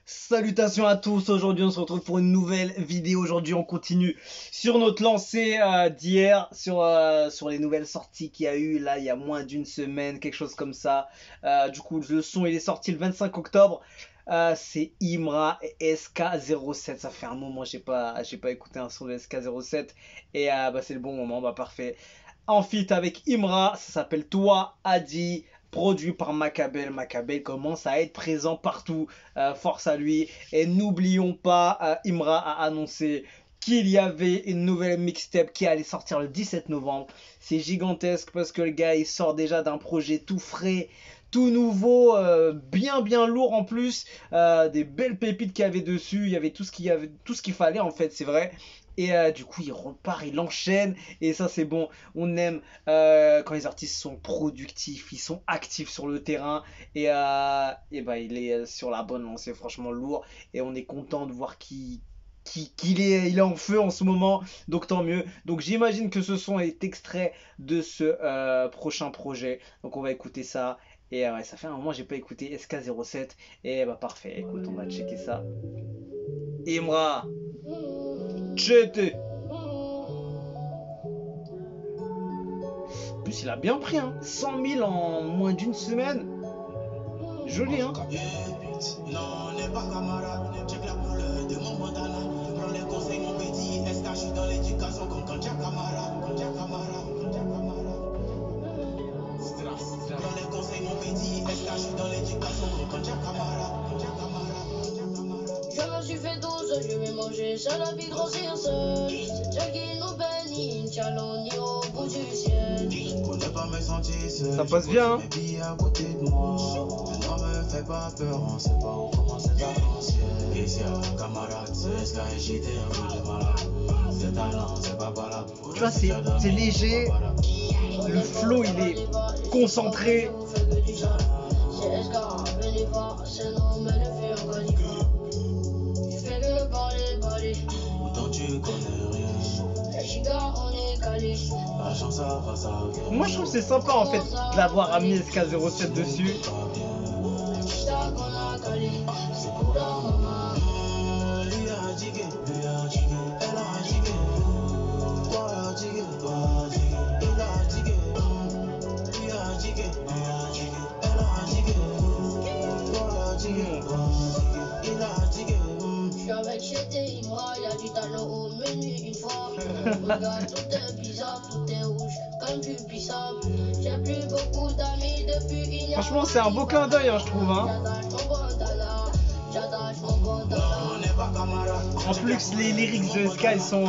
Salutations à tous, aujourd'hui on se retrouve pour une nouvelle vidéo. Aujourd'hui on continue sur notre lancée d'hier, sur les nouvelles sorties qu'il y a eu là il y a moins d'une semaine, quelque chose comme ça. Du coup le son il est sorti le 25 octobre. C'est Imra et SK07. Ça fait un moment j'ai pas écouté un son de SK07 et c'est le bon moment, parfait. En feat avec Imra, ça s'appelle Toi Adi, produit par Maccabel. Maccabel commence à être présent partout, force à lui. Et n'oublions pas, Imra a annoncé qu'il y avait une nouvelle mixtape qui allait sortir le 17 novembre. C'est gigantesque parce que le gars il sort déjà d'un projet tout frais, tout nouveau, bien lourd en plus, des belles pépites qu'il y avait dessus. Il y avait tout ce qu'il fallait en fait, c'est vrai. Et du coup il repart, il enchaîne et ça c'est bon. On aime quand les artistes sont productifs, ils sont actifs sur le terrain et il est sur la bonne lancée, franchement lourd, et on est content de voir qu'il est en feu en ce moment, donc tant mieux. Donc j'imagine que ce son est extrait de ce prochain projet, donc on va écouter ça. Et ouais, ça fait un moment que j'ai pas écouté SK07 et parfait, écoute, on va checker ça. Imra, j'étais. En plus, il a bien pris, hein. 100 000 en moins d'une semaine. Joli, hein. Non, on n'est pas camarades. Check la couleur de mon bandana. Prends les conseils, mon petit. Est-ce que je suis dans l'éducation comme quand j'ai camarade? Prends les conseils, mon petit. Est-ce que je suis dans l'éducation comme quand j'ai camarade? Je me suis fait douce, je vais manger, c'est la vie grossir seule. C'est Dieu qui nous bénit, Inch'Allah, on est au bout du ciel. Pour ne pas me sentir seul, ça passe bien, hein. À côté de moi. Ne me fais pas peur, on sait pas où commencer d'avancer. Et si un camarade, c'est ce qu'a agité un peu de malade. C'est talent, c'est pas valable. Tu vois, c'est léger, le flow il est concentré. Moi je trouve que c'est sympa en fait de l'avoir amené SK07 dessus. Il y a du talent au menu une fois. Regarde, tout est bizarre, tout est rouge comme du bissap. J'ai plus beaucoup d'amis depuis. Franchement, c'est un beau clin d'œil, hein, je trouve. Hein. En plus, les lyrics de Sky sont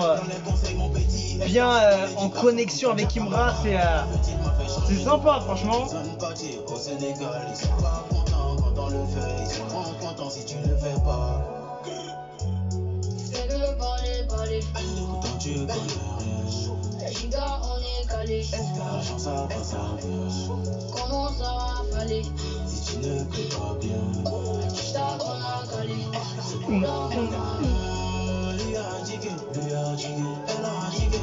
bien en connexion avec Imra. C'est sympa, franchement. Au Sénégal, ils sont pas contents quand on le fait. Ils sont contents si tu le fais pas. Pourtant tu connais rien. Les gigas on est calé. L'argent ça va servir. Comment ça va fallait? Si tu ne peux pas bien. J't'a qu'on a calé. C'est pour la lui a digué, elle a digué.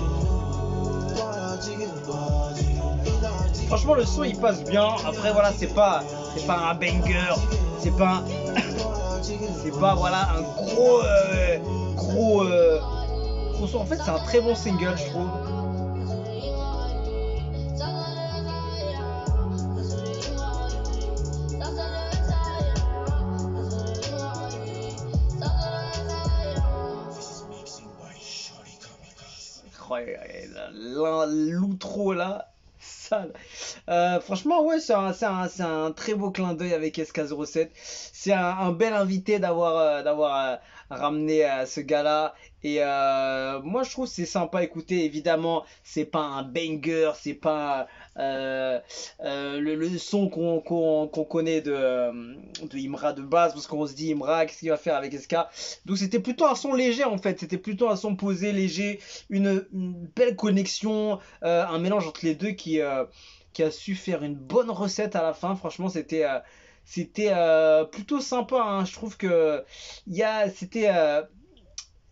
Toi a digué, il a digué. Franchement le son il passe bien. Après voilà, c'est pas un banger. C'est pas voilà un gros son. En fait c'est un très bon single je trouve. L'outro là, sale. Franchement ouais, c'est un très beau clin d'œil avec SK07. C'est un bel invité d'avoir ramené ce gars là. Et moi je trouve que c'est sympa à écouter. Évidemment c'est pas un banger, c'est pas le son qu'on connaît de Imra de base, parce qu'on se dit Imra qu'est-ce qu'il va faire avec SK. Donc c'était plutôt un son léger en fait, c'était plutôt un son posé, léger, une belle connexion, un mélange entre les deux qui a su faire une bonne recette à la fin. Franchement c'était plutôt sympa, hein. Je trouve que c'était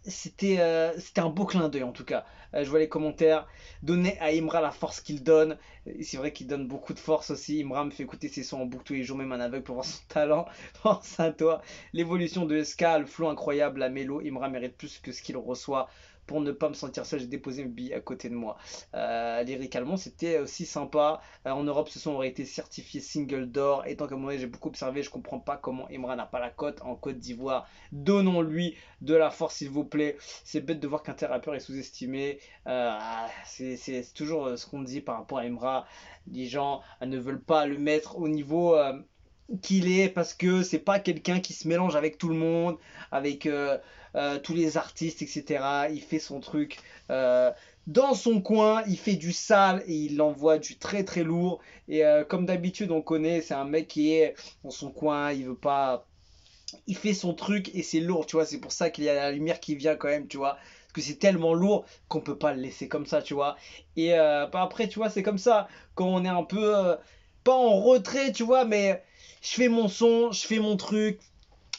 c'était un beau clin d'œil en tout cas. Je vois les commentaires. Donner à Imra la force qu'il donne. Et c'est vrai qu'il donne beaucoup de force aussi. Imra me fait écouter ses sons en boucle tous les jours, même un aveugle pour voir son talent. Pense à toi. L'évolution de SK, le flow incroyable, la mélo. Imra mérite plus que ce qu'il reçoit. Pour ne pas me sentir seul, j'ai déposé mes billets à côté de moi. Lyricalement, c'était aussi sympa. En Europe, ce son aurait été certifié single d'or. Étant que moi, j'ai beaucoup observé, je comprends pas comment Imra n'a pas la cote en Côte d'Ivoire. Donnons-lui de la force, s'il vous plaît. C'est bête de voir qu'un tel rappeur est sous-estimé. C'est toujours ce qu'on dit par rapport à Imra. Les gens ne veulent pas le mettre au niveau qu'il est parce que c'est pas quelqu'un qui se mélange avec tout le monde, avec tous les artistes, etc. Il fait son truc dans son coin, il fait du sale et il envoie du très très lourd. Et comme d'habitude, on connaît, c'est un mec qui est dans son coin, il veut pas. Il fait son truc et c'est lourd, tu vois. C'est pour ça qu'il y a la lumière qui vient quand même, tu vois. Parce que c'est tellement lourd qu'on peut pas le laisser comme ça, tu vois. Et bah après, tu vois, c'est comme ça. Quand on est un peu, pas en retrait, tu vois, mais je fais mon son, je fais mon truc.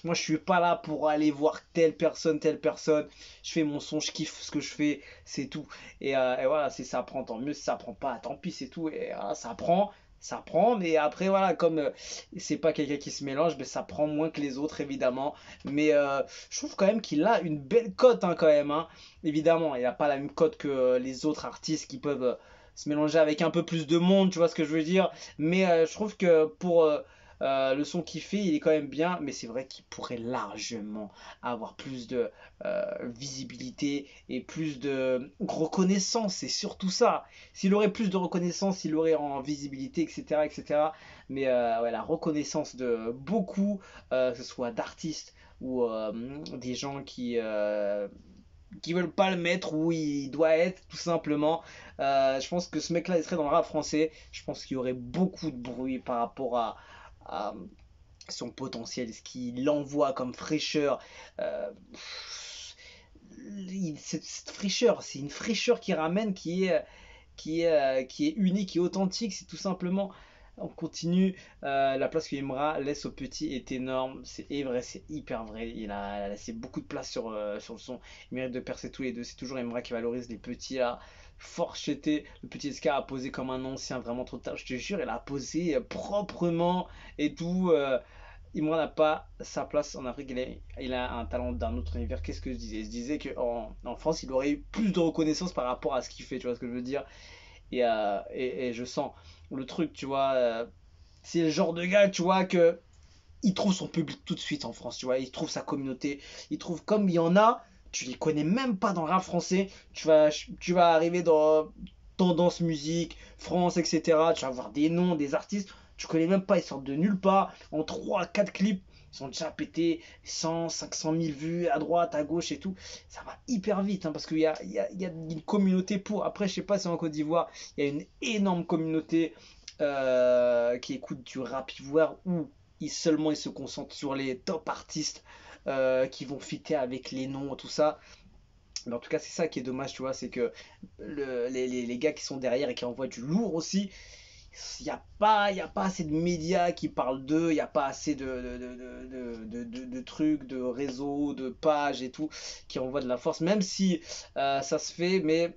Moi, je suis pas là pour aller voir telle personne, telle personne. Je fais mon son, je kiffe ce que je fais, c'est tout. Et voilà, si ça prend, tant mieux. Si ça prend pas, tant pis, c'est tout. Et voilà, ça prend. Mais après, voilà, comme c'est pas quelqu'un qui se mélange, mais ça prend moins que les autres, évidemment. Mais je trouve quand même qu'il a une belle cote, hein, quand même. Hein. Évidemment, il a pas la même cote que les autres artistes qui peuvent se mélanger avec un peu plus de monde, tu vois ce que je veux dire. Mais je trouve que pour le son qu'il fait, il est quand même bien, mais c'est vrai qu'il pourrait largement avoir plus de visibilité et plus de reconnaissance. C'est surtout ça. S'il aurait plus de reconnaissance, il aurait en visibilité, etc., etc. Mais ouais, la reconnaissance de beaucoup, que ce soit d'artistes ou des gens qui veulent pas le mettre où il doit être tout simplement. Je pense que ce mec-là il serait dans le rap français. Je pense qu'il y aurait beaucoup de bruit par rapport à son potentiel, ce qu'il envoie comme fraîcheur. Euh, cette fraîcheur, c'est une fraîcheur qui ramène, qui est unique, qui est authentique. C'est tout simplement. On continue. La place que Imra laisse au petit est énorme. C'est vrai, c'est hyper vrai. Il a laissé beaucoup de place sur le son. Il mérite de percer tous les deux. C'est toujours Imra qui valorise les petits là. Fort cheté. Le petit SK a posé comme un ancien, vraiment trop tard. Je te jure, il a posé proprement et tout. Imran n'a pas sa place en Afrique, il a un talent d'un autre univers. Qu'est-ce que je disais? Je disais qu'en France, il aurait eu plus de reconnaissance par rapport à ce qu'il fait, tu vois ce que je veux dire? Et je sens le truc, tu vois. C'est le genre de gars, tu vois, que il trouve son public tout de suite en France, tu vois. Il trouve sa communauté. Il trouve comme il y en a, tu les connais même pas dans le rap français. Tu vas arriver dans tendance musique, France, etc. Tu vas voir des noms, des artistes. Tu connais même pas, ils sortent de nulle part. En 3 4 clips, ils sont déjà pétés 100, 500 000 vues à droite, à gauche et tout. Ça va hyper vite hein, parce qu'il y a une communauté pour. Après, je sais pas si en Côte d'Ivoire, il y a une énorme communauté qui écoute du rap ivoire où seulement ils se concentrent sur les top artistes qui vont fitter avec les noms, tout ça. Mais en tout cas, c'est ça qui est dommage, tu vois, c'est que les gars qui sont derrière et qui envoient du lourd aussi, il y a pas assez de médias qui parlent d'eux, il n'y a pas assez de trucs, de réseaux, de pages et tout, qui envoient de la force, même si ça se fait, mais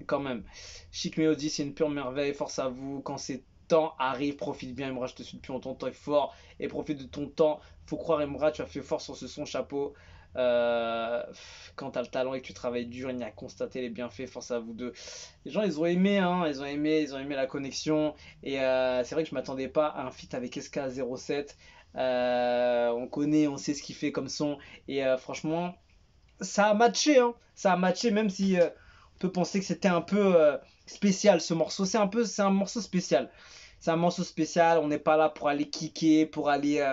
quand même. Chic Mélodie, c'est une pure merveille, force à vous, quand c'est temps arrive, profite bien Emra, je te suis depuis longtemps, toi est fort, et profite de ton temps, faut croire Emra, tu as fait fort sur ce son, chapeau. Quand t'as le talent et que tu travailles dur, il n'y a constaté les bienfaits, force à vous deux. Les gens, ils ont aimé, hein, ils ont aimé la connexion. Et c'est vrai que je m'attendais pas à un feat avec SK07. On connaît, on sait ce qu'il fait comme son. Et franchement, ça a matché, hein. Ça a matché, même si on peut penser que c'était un peu spécial ce morceau. C'est un morceau spécial. C'est un morceau spécial. On n'est pas là pour aller kicker, pour aller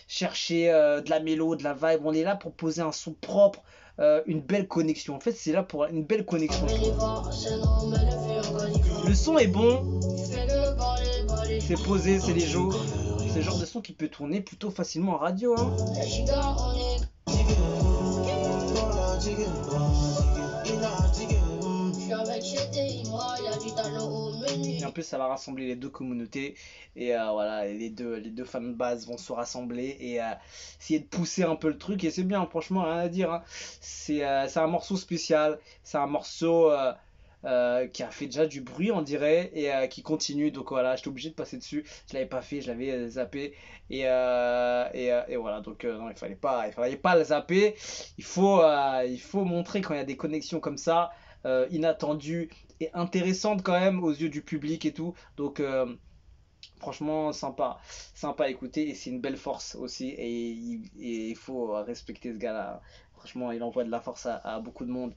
chercher de la mélo, de la vibe. On est là pour poser un son propre, une belle connexion. En fait, c'est là pour une belle connexion, je trouve. Le son est bon, c'est posé, c'est les jours. C'est le genre de son qui peut tourner plutôt facilement en radio. Hein. Et en plus, ça va rassembler les deux communautés. Et voilà, les deux fanbases vont se rassembler et essayer de pousser un peu le truc. Et c'est bien, franchement, rien à dire, hein. C'est un morceau spécial. C'est un morceau qui a fait déjà du bruit, on dirait, et qui continue. Donc voilà, j'étais obligé de passer dessus. Je l'avais pas fait, je l'avais zappé. Et voilà, donc non, il fallait pas le zapper. Il faut montrer quand il y a des connexions comme ça, inattendues et intéressantes quand même aux yeux du public et tout. Donc franchement, sympa, sympa à écouter et c'est une belle force aussi. Et il faut respecter ce gars-là. Franchement, il envoie de la force à beaucoup de monde.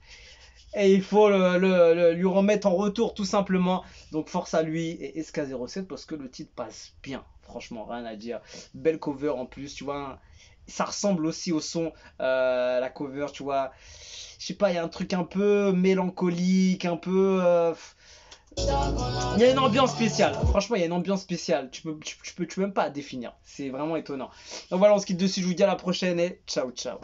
Et il faut lui remettre en retour tout simplement. Donc force à lui et SK07 parce que le titre passe bien. Franchement, rien à dire. Belle cover en plus, tu vois. Ça ressemble aussi au son, la cover, tu vois. Je sais pas, il y a un truc un peu mélancolique, un peu... il y a une ambiance spéciale. Franchement, il y a une ambiance spéciale. Tu peux même pas définir. C'est vraiment étonnant. Donc voilà, on se quitte dessus. Je vous dis à la prochaine et ciao, ciao.